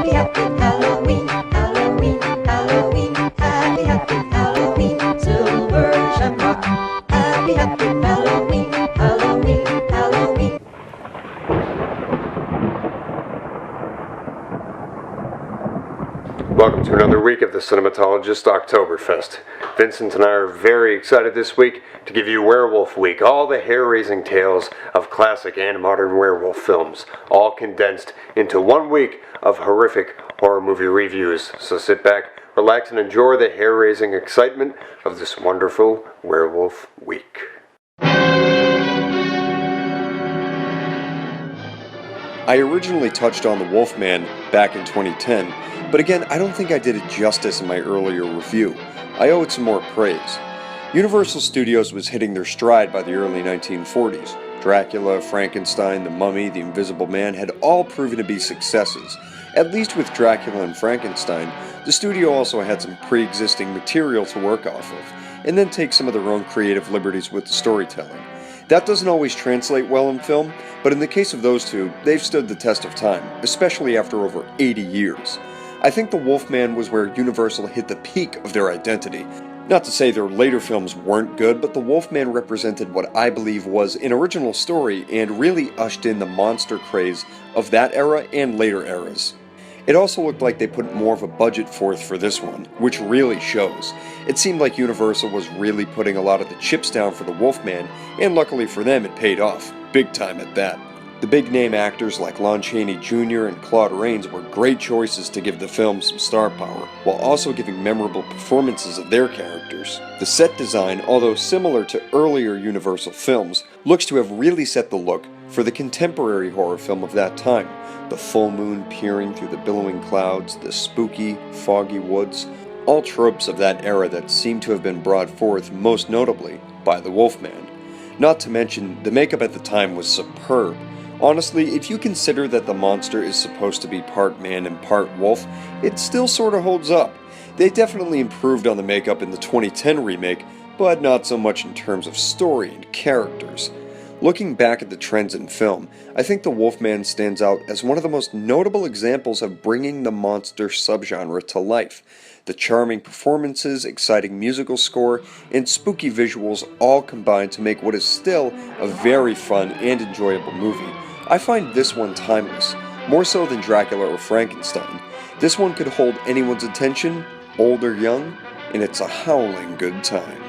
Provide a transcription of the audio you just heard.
Happy, happy Halloween, Halloween, Halloween. Happy, happy Halloween, silver shamrock. Happy, happy Halloween, Halloween, Halloween. Welcome to another week of the Cinematologist Octoberfest. Vincent and I are very excited this week to give you Werewolf Week, all the hair-raising tales of classic and modern werewolf films, all condensed into 1 week of horrific horror movie reviews. So sit back, relax, and enjoy the hair-raising excitement of this wonderful Werewolf Week. I originally touched on the Wolfman back in 2010, but again, I don't think I did it justice in my earlier review. I owe it some more praise. Universal Studios was hitting their stride by the early 1940s. Dracula, Frankenstein, The Mummy, The Invisible Man had all proven to be successes. At least with Dracula and Frankenstein, the studio also had some pre-existing material to work off of, and then take some of their own creative liberties with the storytelling. That doesn't always translate well in film, but in the case of those two, they've stood the test of time, especially after over 80 years. I think The Wolfman was where Universal hit the peak of their identity. Not to say their later films weren't good, but The Wolfman represented what I believe was an original story and really ushered in the monster craze of that era and later eras. It also looked like they put more of a budget forth for this one, which really shows. It seemed like Universal was really putting a lot of the chips down for The Wolfman, and luckily for them it paid off, big time at that. The big-name actors like Lon Chaney Jr. and Claude Rains were great choices to give the film some star power, while also giving memorable performances of their characters. The set design, although similar to earlier Universal films, looks to have really set the look for the contemporary horror film of that time. The full moon peering through the billowing clouds, the spooky, foggy woods, all tropes of that era that seem to have been brought forth most notably by the Wolfman. Not to mention, the makeup at the time was superb. Honestly, if you consider that the monster is supposed to be part man and part wolf, it still sorta holds up. They definitely improved on the makeup in the 2010 remake, but not so much in terms of story and characters. Looking back at the trends in film, I think The Wolfman stands out as one of the most notable examples of bringing the monster subgenre to life. The charming performances, exciting musical score, and spooky visuals all combine to make what is still a very fun and enjoyable movie. I find this one timeless, more so than Dracula or Frankenstein. This one could hold anyone's attention, old or young, and it's a howling good time.